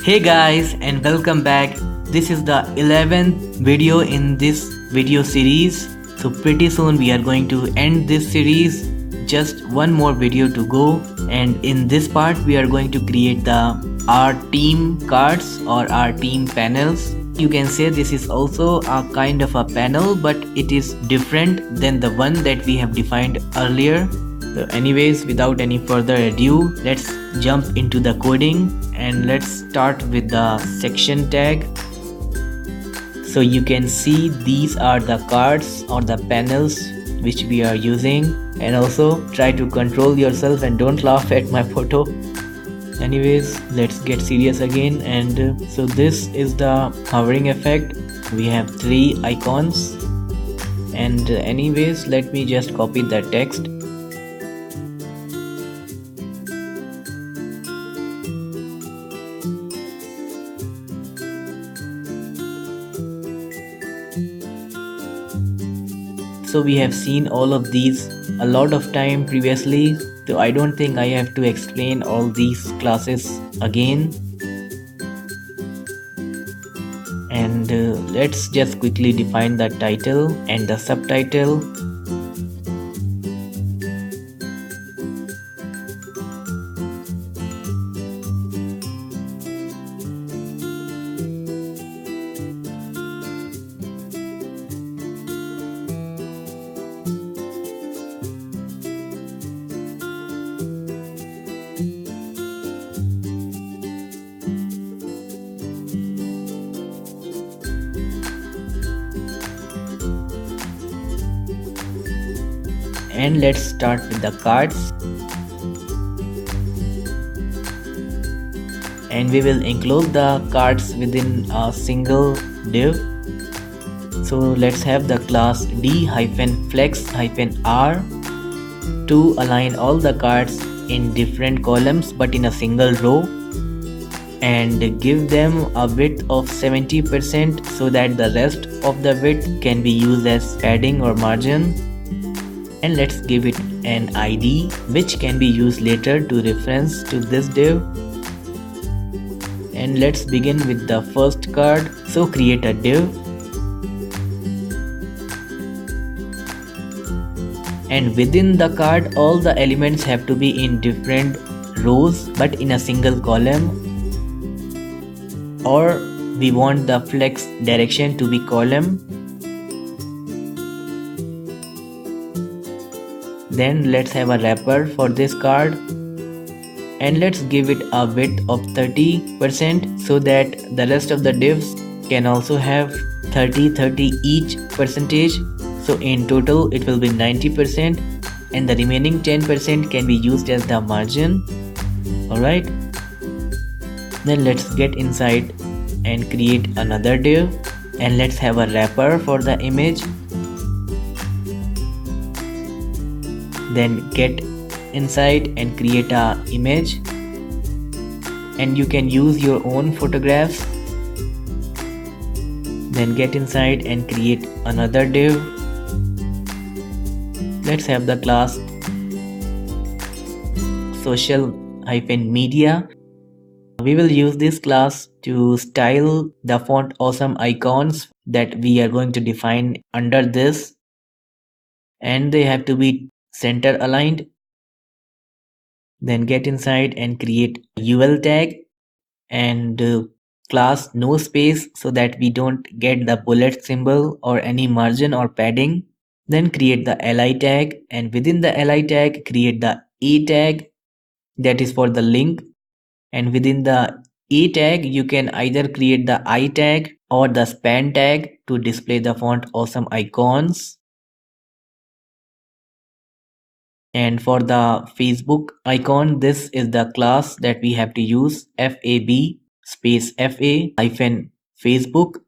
Hey guys, and welcome back. This is the 11th video in this video series. So pretty soon we are going to end this series. Just one more video to go, and in this part we are going to create the our team cards or our team panels. You can say this is also a kind of a panel, but it is different than the one that we have defined earlier. So anyways, without any further ado, let's jump into the coding and let's start with the section tag. So you can see these are the cards or the panels which we are using, and also try to control yourself and don't laugh at my photo. Anyways, let's get serious again. And so this is the hovering effect. We have 3 icons, and anyways, let me just copy the text. So we have seen all of these a lot of time previously, so I don't think I have to explain all these classes again. And let's just quickly define the title and the subtitle. And let's start with the cards, and we will include the cards within a single div. So let's have the class D-flex-R to align all the cards in different columns but in a single row, and give them a width of 70% so that the rest of the width can be used as padding or margin. And let's give it an ID which can be used later to reference to this div. And let's begin with the first card. So create a div, and within the card all the elements have to be in different rows but in a single column, or we want the flex direction to be column. Then let's have a wrapper for this card, and let's give it a width of 30% so that the rest of the divs can also have 30 each percentage. So in total it will be 90%, and the remaining 10% can be used as the margin. Alright, then let's get inside and create another div, and let's have a wrapper for the image. Then get inside and create a image, and you can use your own photographs. Then get inside and create another div. Let's have the class social-media. We will use this class to style the font awesome icons that we are going to define under this, and they have to be center aligned. Then get inside and create a UL tag and class no space so that we don't get the bullet symbol or any margin or padding. Then create the li tag, and within the li tag create the a tag, that is for the link. And within the a tag you can either create the I tag or the span tag to display the font awesome icons. And for the Facebook icon, this is the class that we have to use, fab space fa hyphen Facebook.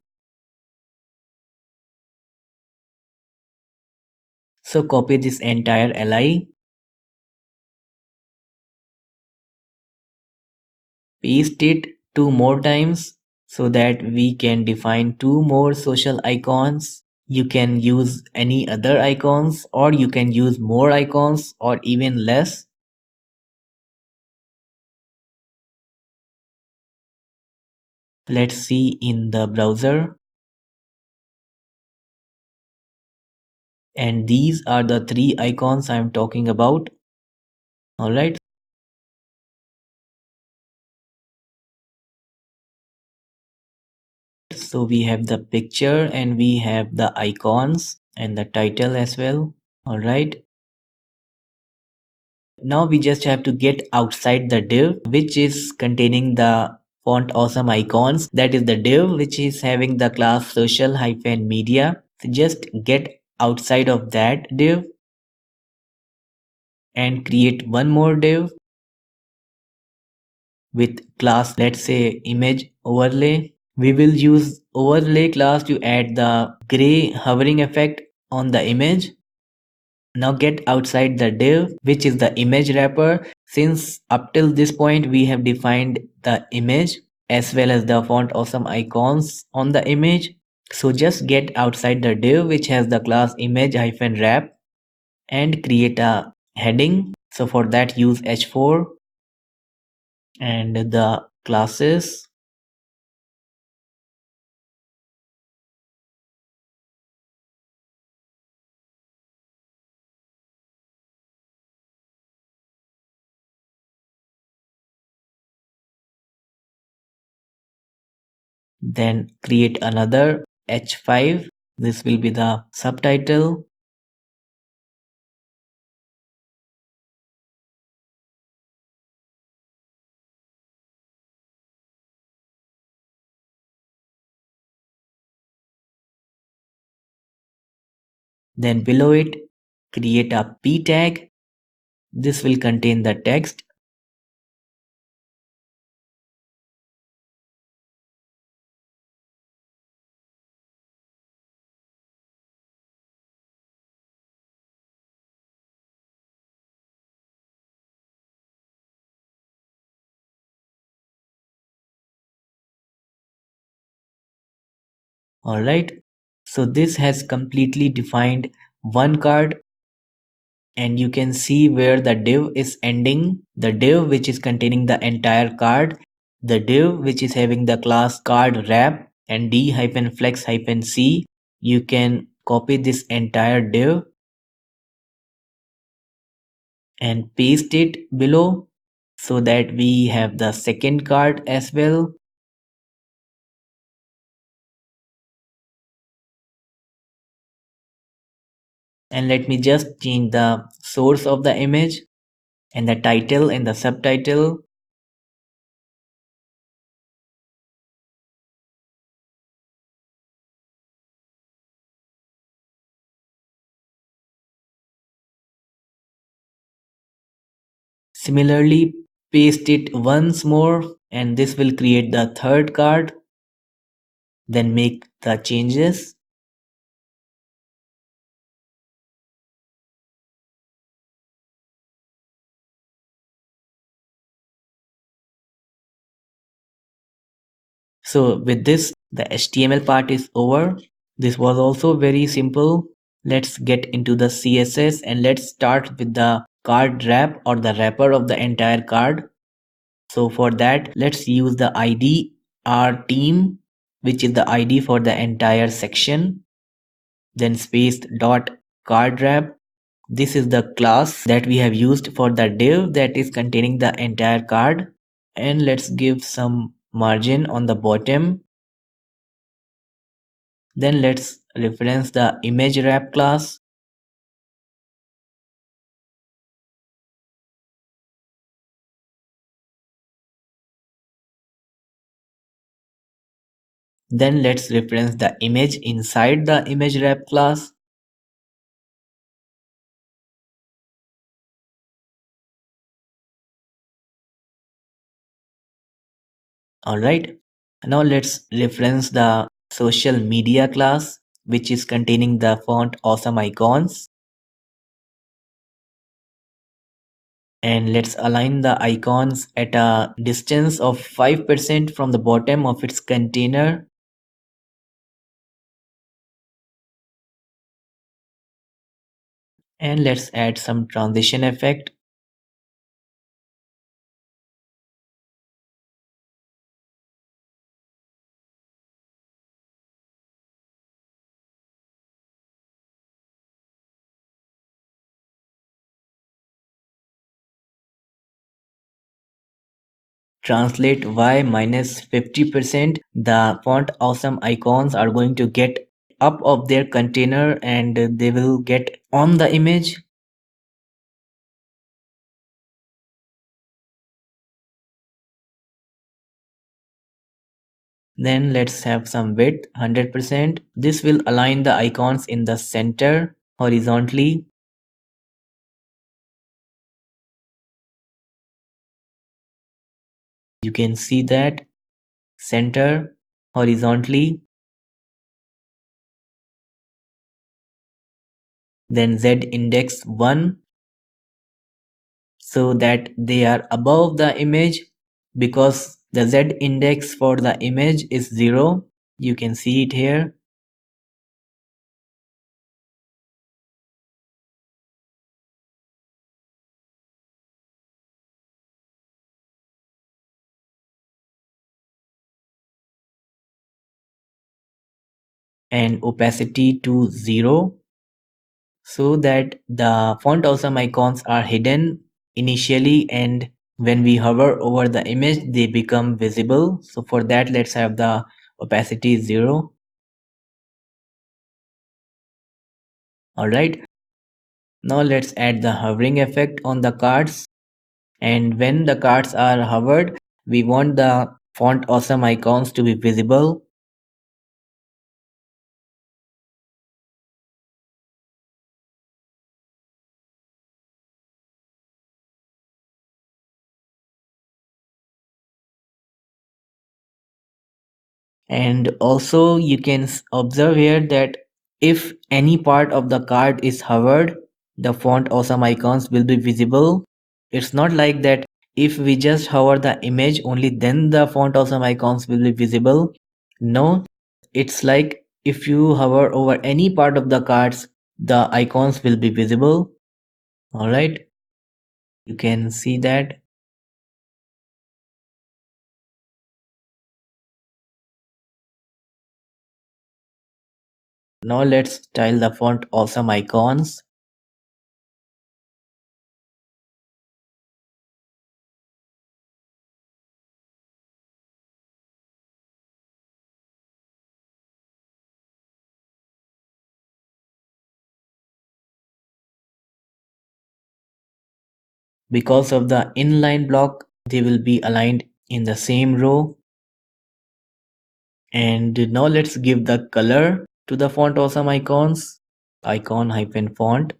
So copy this entire li, paste it 2 more times so that we can define 2 more social icons. You can use any other icons, or you can use more icons or even less. Let's see in the browser. And these are the three icons I'm talking about. Alright. So we have the picture and we have the icons and the title as well. Alright. Now we just have to get outside the div which is containing the font awesome icons. That is the div which is having the class social-media. So just get outside of that div and create one more div with class, let's say image overlay. We will use overlay class to add the gray hovering effect on the image. Now get outside the div which is the image wrapper. Since up till this point we have defined the image as well as the font awesome icons on the image. So just get outside the div which has the class image-wrap and create a heading. So for that use h4 and the classes. Then create another h5. This will be the subtitle. Then below it create a p tag. This will contain the text. Alright, so this has completely defined one card and you can see where the div is ending, the div which is containing the entire card, the div which is having the class card wrap and D-flex-C. You can copy this entire div and paste it below so that we have the second card as well. And let me just change the source of the image and the title and the subtitle. Similarly, paste it once more and this will create the third card. Then make the changes. So with this, the HTML part is over. This was also very simple. Let's get into the CSS and let's start with the card wrap or the wrapper of the entire card. So for that, let's use the ID our team, which is the ID for the entire section. Then space dot card wrap. This is the class that we have used for the div that is containing the entire card. And let's give some margin on the bottom. Then let's reference the image wrap class. Then let's reference the image inside the image wrap class. Alright, now let's reference the social media class, which is containing the font awesome icons. And let's align the icons at a distance of 5% from the bottom of its container. And let's add some transition effect. translate y minus 50%, the font awesome icons are going to get up of their container and they will get on the image. Then let's have some width 100%. This will align the icons in the center horizontally. You can see that center horizontally. Then Z index 1 so that they are above the image, because the Z index for the image is 0. You can see it here. And opacity to 0 so that the font awesome icons are hidden initially, and when we hover over the image they become visible. So for that, let's have the opacity 0. Alright, now let's add the hovering effect on the cards, and when the cards are hovered we want the font awesome icons to be visible. And also you can observe here that if any part of the card is hovered, the font awesome icons will be visible. It's not like that if we just hover the image only then the font awesome icons will be visible. No, it's like if you hover over any part of the cards, the icons will be visible. Alright, you can see that. Now let's style the font awesome icons. Because of the inline block, they will be aligned in the same row. And now let's give the color to the font awesome icons. Icon hyphen font.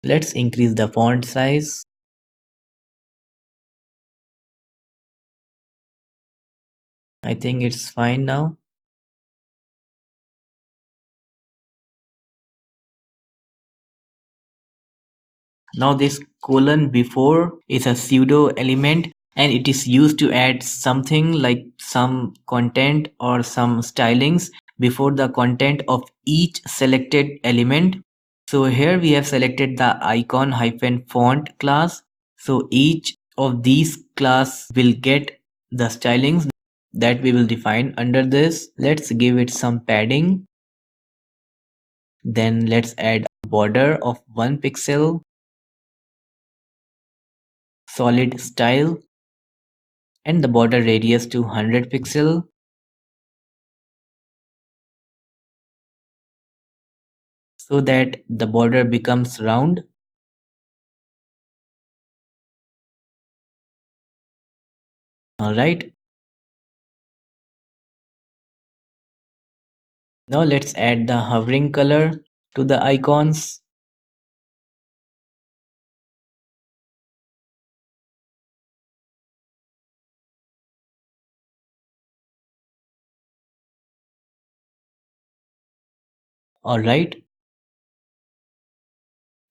Let's increase the font size. I think it's fine now. Now this colon before is a pseudo element and it is used to add something like some content or some stylings before the content of each selected element. So here we have selected the icon hyphen font class. So each of these class will get the stylings that we will define under this. Let's give it some padding. Then let's add a border of 1 pixel. Solid style and the border radius to 100 pixel. So that the border becomes round. Alright. Now let's add the hovering color to the icons. Alright.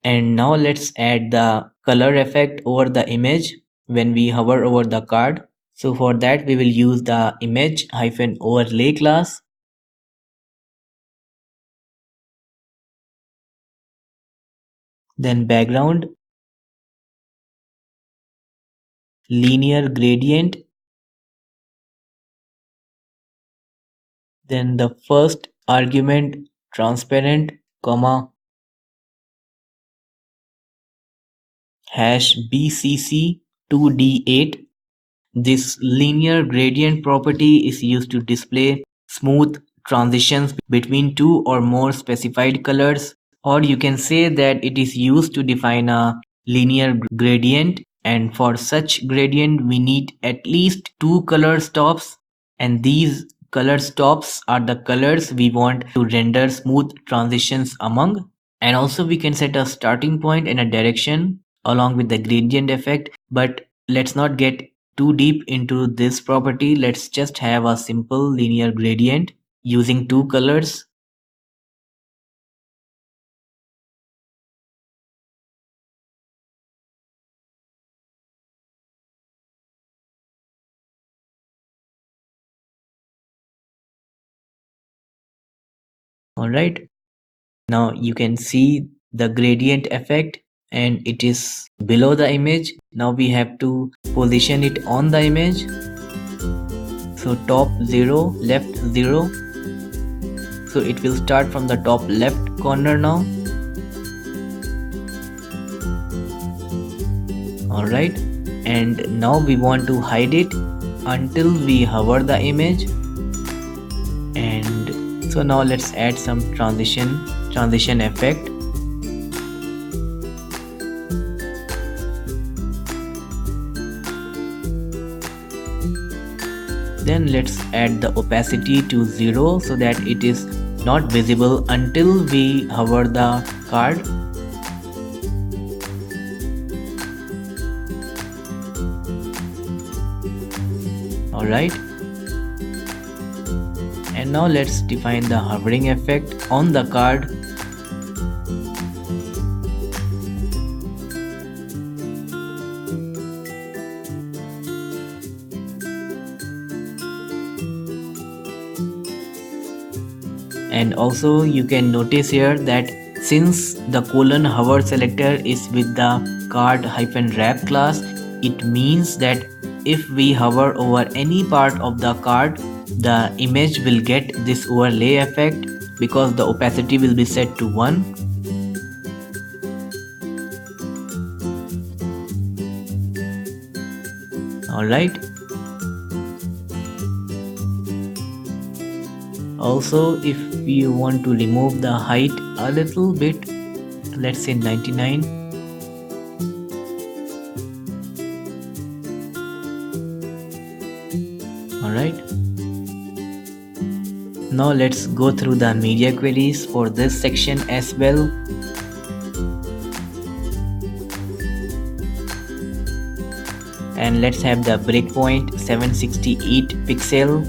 And now let's add the color effect over the image when we hover over the card. So for that we will use the image hyphen overlay class. then background, linear gradient, then the first argument transparent, comma, hash BCC2D8. This linear gradient property is used to display smooth transitions between two or more specified colors, or you can say that it is used to define a linear gradient, and for such gradient we need at least two color stops, and these color stops are the colors we want to render smooth transitions among. And also we can set a starting point and a direction along with the gradient effect, but let's not get too deep into this property. Let's just have a simple linear gradient using two colors. Alright, now you can see the gradient effect and it is below the image. Now we have to position it on the image. So top 0, left 0. So it will start from the top left corner now. Alright, and now we want to hide it until we hover the image. And so now let's add some transition effect. Then let's add the opacity to 0 so that it is not visible until we hover the card. Alright, and now let's define the hovering effect on the card. And also you can notice here that since the colon hover selector is with the card-wrap class, it means that if we hover over any part of the card, the image will get this overlay effect because the opacity will be set to 1. Alright. Also, if you want to remove the height a little bit, let's say 99. Alright. Now let's go through the media queries for this section as well. And let's have the breakpoint 768 pixel.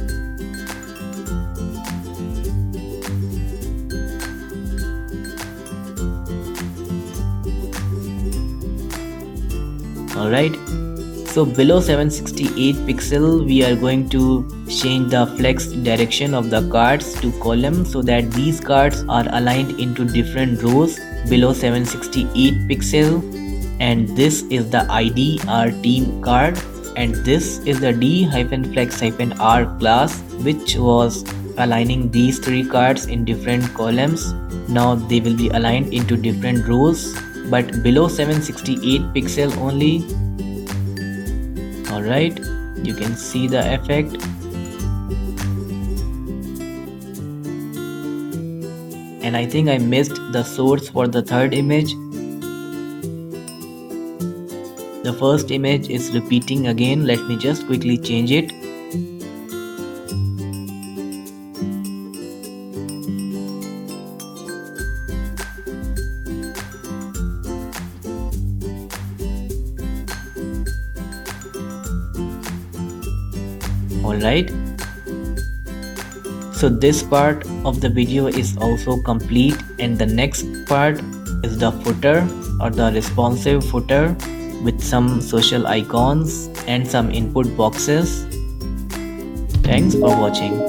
Alright, so below 768 pixel we are going to change the flex direction of the cards to column so that these cards are aligned into different rows below 768 pixel. And this is the ID our team card, and this is the D-flex-R class which was aligning these three cards in different columns. Now they will be aligned into different rows but below 768 pixel only. Alright, you can see the effect. And I think I missed the source for the third image. The first image is repeating again. Let me just quickly change it. Alright, so this part of the video is also complete, and the next part is the footer or the responsive footer with some social icons and some input boxes. Thanks for watching.